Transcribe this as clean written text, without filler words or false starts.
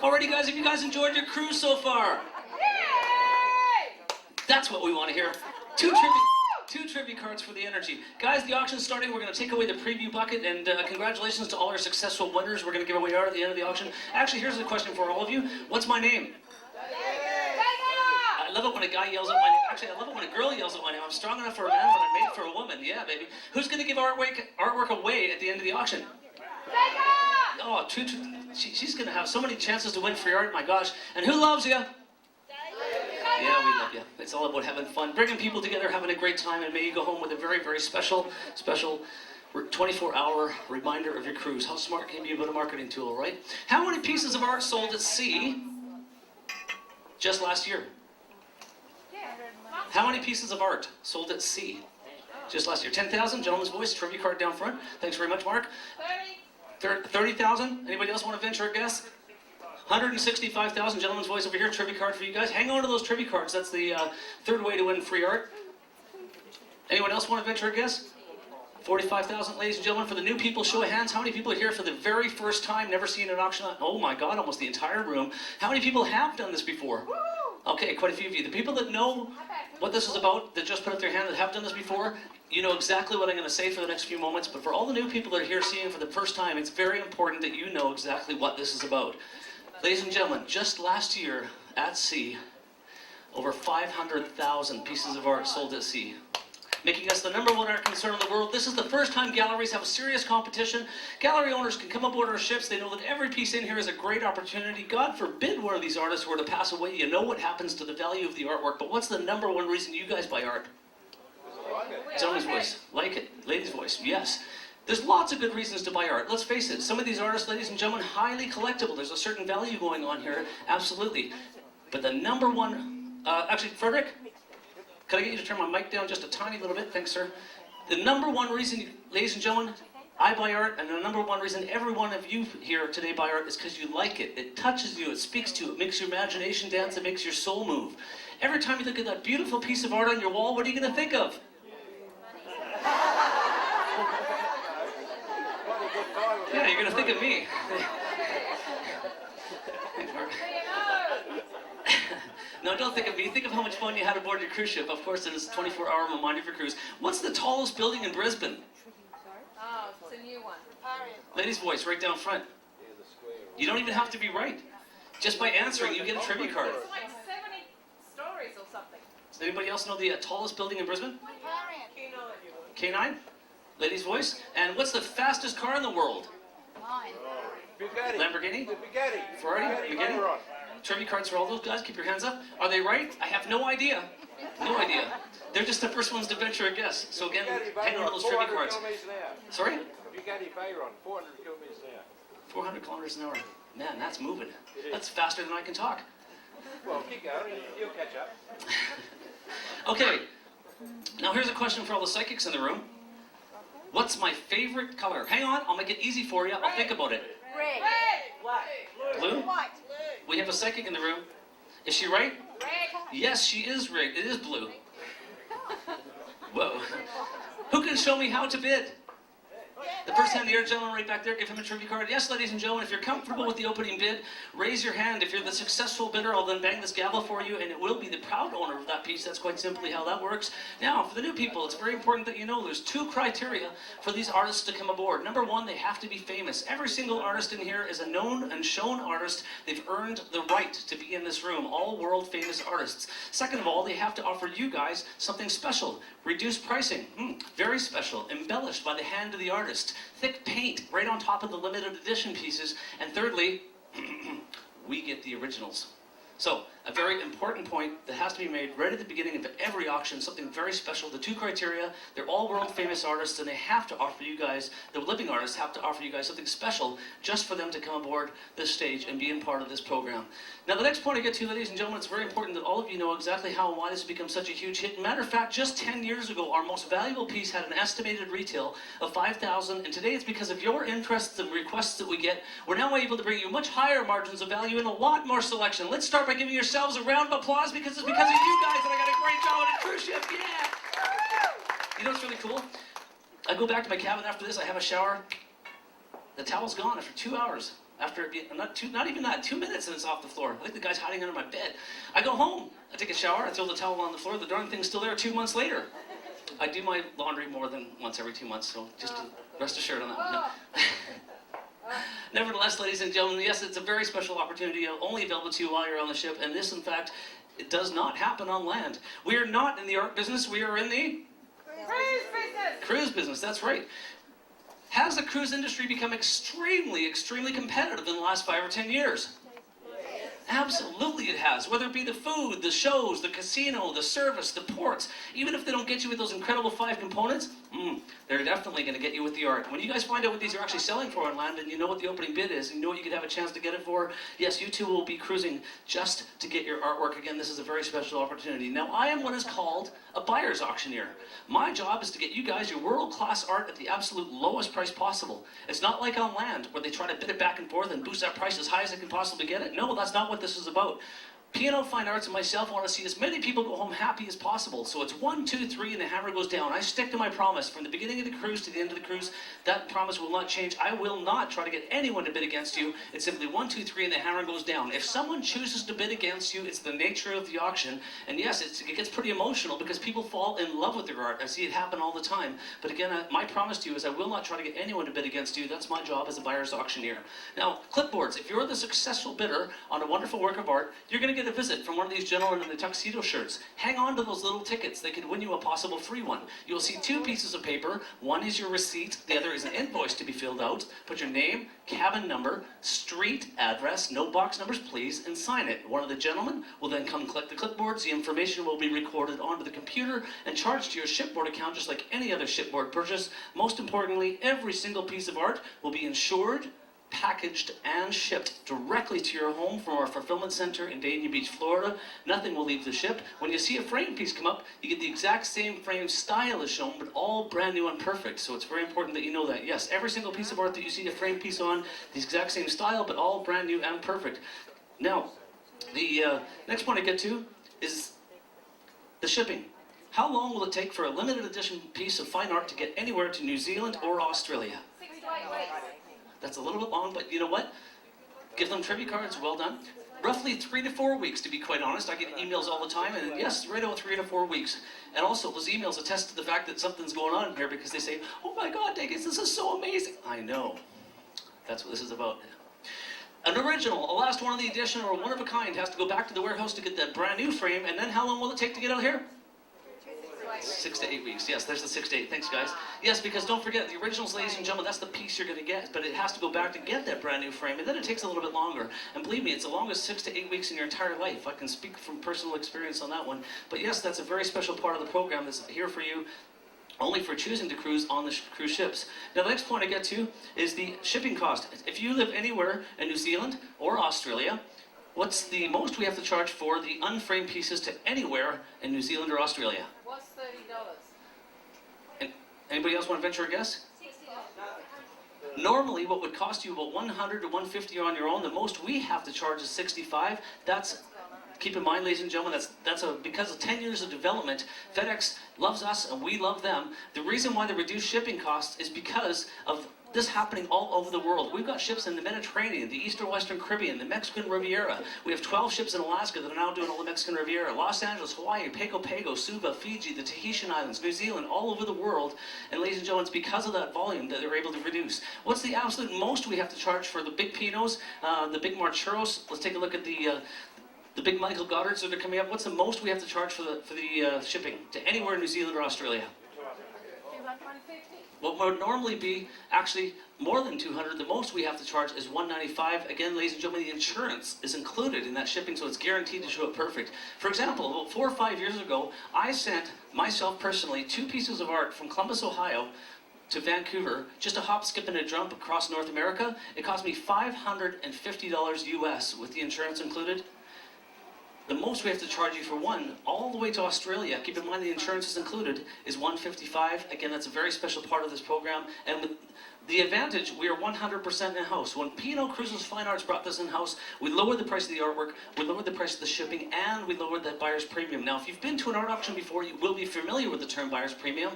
Alrighty guys, have you guys enjoyed your cruise so far? Yay! That's what we want to hear. Two trivia cards for the energy. Guys, the auction's starting. We're going to take away the preview bucket, and congratulations to all our successful winners. We're going to give away art at the end of the auction. Actually, here's a question for all of you. What's my name? I love it when a guy yells out my name. Actually, I love it when a girl yells out my name. I'm strong enough for a man, but I'm made for a woman. Yeah, baby. Who's going to give artwork away at the end of the auction? Oh, she's going to have so many chances to win free art. My gosh. And who loves you? Yeah, we love you. It's all about having fun, bringing people together, having a great time, and may you go home with a very, very special 24-hour reminder of your cruise. How smart can you be about a marketing tool, right? How many pieces of art sold at sea just last year? How many pieces of art sold at sea just last year? 10,000? Gentleman's voice, trivia card down front. Thanks very much, Mark. 30,000? Anybody else want to venture a guess? 165,000, gentleman's voice over here, trivia card for you guys. Hang on to those trivia cards. That's the third way to win free art. Anyone else want to venture a guess? 45,000, ladies and gentlemen, for the new people, show of hands. How many people are here for the very first time, never seen an auction? Oh my God, almost the entire room. How many people have done this before? Okay, quite a few of you. The people that know what this is about, that just put up their hand, that have done this before, you know exactly what I'm going to say for the next few moments. But for all the new people that are here seeing it for the first time, it's very important that you know exactly what this is about. Ladies and gentlemen, just last year at sea, over 500,000 pieces of art sold at sea, making us the #1 art concern in the world. This is the first time galleries have a serious competition. Gallery owners can come aboard our ships. They know that every piece in here is a great opportunity. God forbid one of these artists were to pass away. You know what happens to the value of the artwork. But what's the #1 reason you guys buy art? Gentleman's voice. Like it. Ladies' voice. Yes. There's lots of good reasons to buy art. Let's face it, some of these artists, ladies and gentlemen, highly collectible. There's a certain value going on here, absolutely. But the #1, actually, Frederick, can I get you to turn my mic down just a tiny little bit? Thanks, sir. The #1 reason, ladies and gentlemen, I buy art, and the #1 reason every one of you here today buy art is because you like it. It touches you, it speaks to you, it makes your imagination dance, it makes your soul move. Every time you look at that beautiful piece of art on your wall, what are you going to think of? Yeah, you're going to think of me. No, don't think of me. Think of how much fun you had aboard your cruise ship. Of course, it is a 24-hour reminder of your cruise. What's the tallest building in Brisbane? Oh, it's a new one. Ladies' voice, right down front. You don't even have to be right. Just by answering, you get a trivia card. It's like 70 stories or something. Does anybody else know the tallest building in Brisbane? K9? Ladies' voice. And what's the fastest car in the world? Bugatti. Lamborghini? The Bugatti. Ferrari? Bugatti? Trivia cards for all those guys. Keep your hands up. Are they right? I have no idea. No idea. They're just the first ones to venture a guess. So again, hang on to those trivia cards. Sorry? Bugatti Veyron, 400 kilometers an hour. 400 kilometers an hour. Man, that's moving. That's faster than I can talk. Well, keep going. You'll catch up. Okay. Now here's a question for all the psychics in the room. What's my favorite color? Hang on, I'll make it easy for you. I'll think about it. Red. Blue? White. We have a psychic in the room. Is she right? Red. Yes, she is right. It is blue. Whoa. Who can show me how to bid? The first hand here, gentleman right back there, give him a trivia card. Yes, ladies and gentlemen, if you're comfortable with the opening bid, raise your hand. If you're the successful bidder, I'll then bang this gavel for you, and it will be the proud owner of that piece. That's quite simply how that works. Now, for the new people, it's very important that you know there's 2 criteria for these artists to come aboard. #1, they have to be famous. Every single artist in here is a known and shown artist. They've earned the right to be in this room. All world-famous artists. Second of all, they have to offer you guys something special. Reduced pricing. Very special. Embellished by the hand of the artist. Thick paint right on top of the limited edition pieces. And thirdly, we get the originals. So, a very important point that has to be made right at the beginning of every auction, something very special. The 2 criteria, they're all world-famous artists, and they have to offer you guys, the living artists have to offer you guys something special just for them to come aboard this stage and be in part of this program. Now, the next point I get to, ladies and gentlemen, it's very important that all of you know exactly how and why this has become such a huge hit. Matter of fact, just 10 years ago, our most valuable piece had an estimated retail of $5,000, and today it's because of your interests and requests that we get. We're now able to bring you much higher margins of value and a lot more selection. Let's start by giving yourselves a round of applause because it's because of you guys that I got a great job on a cruise ship. Yeah! You know what's really cool? I go back to my cabin after this, I have a shower. The towel's gone after 2 hours. After not even that, 2 minutes and it's off the floor. I think the guy's hiding under my bed. I go home, I take a shower, I throw the towel on the floor, the darn thing's still there 2 months later. I do my laundry more than once every 2 months, so just rest assured on that one. No. Nevertheless, ladies and gentlemen, yes, it's a very special opportunity only available to you while you're on the ship, and this, in fact, it does not happen on land. We are not in the art business, we are in the Cruise business. cruise business, that's right. Has the cruise industry become extremely, extremely competitive in the last 5 or 10 years? Absolutely it has. Whether it be the food, the shows, the casino, the service, the ports, even if they don't get you with those incredible 5 components, they're definitely going to get you with the art. When you guys find out what these are actually selling for on land and you know what the opening bid is, and you know what you could have a chance to get it for, yes, you too will be cruising just to get your artwork. Again, this is a very special opportunity. Now, I am what is called a buyer's auctioneer. My job is to get you guys your world-class art at the absolute lowest price possible. It's not like on land where they try to bid it back and forth and boost that price as high as they can possibly get it. No, that's not what this is about. P&O Fine Arts and myself want to see as many people go home happy as possible. So it's 1, 2, 3, and the hammer goes down. I stick to my promise. From the beginning of the cruise to the end of the cruise, that promise will not change. I will not try to get anyone to bid against you. It's simply 1, 2, 3, and the hammer goes down. If someone chooses to bid against you, it's the nature of the auction. And yes, it gets pretty emotional because people fall in love with their art. I see it happen all the time. But again, my promise to you is I will not try to get anyone to bid against you. That's my job as a buyer's auctioneer. Now, clipboards. If you're the successful bidder on a wonderful work of art, you're going to get a visit from one of these gentlemen in the tuxedo shirts. Hang on to those little tickets. They could win you a possible free one. You'll see 2 pieces of paper. One is your receipt. The other is an invoice to be filled out. Put your name, cabin number, street address, no box numbers please, and sign it. One of the gentlemen will then come collect the clipboards. The information will be recorded onto the computer and charged to your shipboard account just like any other shipboard purchase. Most importantly, every single piece of art will be insured, packaged and shipped directly to your home from our fulfillment center in Dania Beach, Florida. Nothing will leave the ship. When you see a frame piece come up, you get the exact same frame style as shown, but all brand new and perfect. So it's very important that you know that. Yes, every single piece of art that you see a frame piece on, the exact same style, but all brand new and perfect. Now, the next point I get to is the shipping. How long will it take for a limited edition piece of fine art to get anywhere to New Zealand or Australia? 6 to 8 weeks. That's a little bit long, but you know what? Give them trivia cards, well done. Roughly 3 to 4 weeks, to be quite honest. I get emails all the time, and yes, right about 3 to 4 weeks. And also, those emails attest to the fact that something's going on here because they say, oh my God, Degas, this is so amazing. I know. That's what this is about. An original, a last one of the edition, or one of a kind has to go back to the warehouse to get that brand new frame, and then how long will it take to get out here? 6 to 8 weeks. Yes, there's the 6 to 8. Thanks, guys. Yes, because don't forget, the originals, ladies and gentlemen, that's the piece you're going to get, but it has to go back to get that brand new frame, and then it takes a little bit longer. And believe me, it's the longest 6 to 8 weeks in your entire life. I can speak from personal experience on that one. But yes, that's a very special part of the program that's here for you, only for choosing to cruise on the cruise ships. Now, the next point I get to is the shipping cost. If you live anywhere in New Zealand or Australia, what's the most we have to charge for the unframed pieces to anywhere in New Zealand or Australia? What's $30? And anybody else want to venture a guess? Normally, what would cost you about $100 to $150 on your own, the most we have to charge is $65. That's, keep in mind, ladies and gentlemen, because of 10 years of development. FedEx loves us and we love them. The reason why they reduce shipping costs is because of this happening all over the world. We've got ships in the Mediterranean, the Eastern Western Caribbean, the Mexican Riviera. We have 12 ships in Alaska that are now doing all the Mexican Riviera. Los Angeles, Hawaii, Pago, Suva, Fiji, the Tahitian Islands, New Zealand, all over the world. And ladies and gentlemen, it's because of that volume that they're able to reduce. What's the absolute most we have to charge for the big Pinots, the big Marcheros? Let's take a look at the big Michael Goddards that are coming up. What's the most we have to charge for the shipping to anywhere in New Zealand or Australia? 250. What would normally be actually more than 200, the most we have to charge is 195. Again, ladies and gentlemen, the insurance is included in that shipping, so it's guaranteed to show up perfect. For example, about 4 or 5 years ago, I sent myself personally 2 pieces of art from Columbus, Ohio to Vancouver, just a hop, skip, and a jump across North America. It cost me $550 US with the insurance included. The most we have to charge you for one, all the way to Australia, keep in mind the insurance is included, is $155. Again, that's a very special part of this program. And with the advantage, we are 100% in-house. When P&O Cruises Fine Arts brought this in-house, we lowered the price of the artwork, we lowered the price of the shipping, and we lowered that buyer's premium. Now, if you've been to an art auction before, you will be familiar with the term buyer's premium.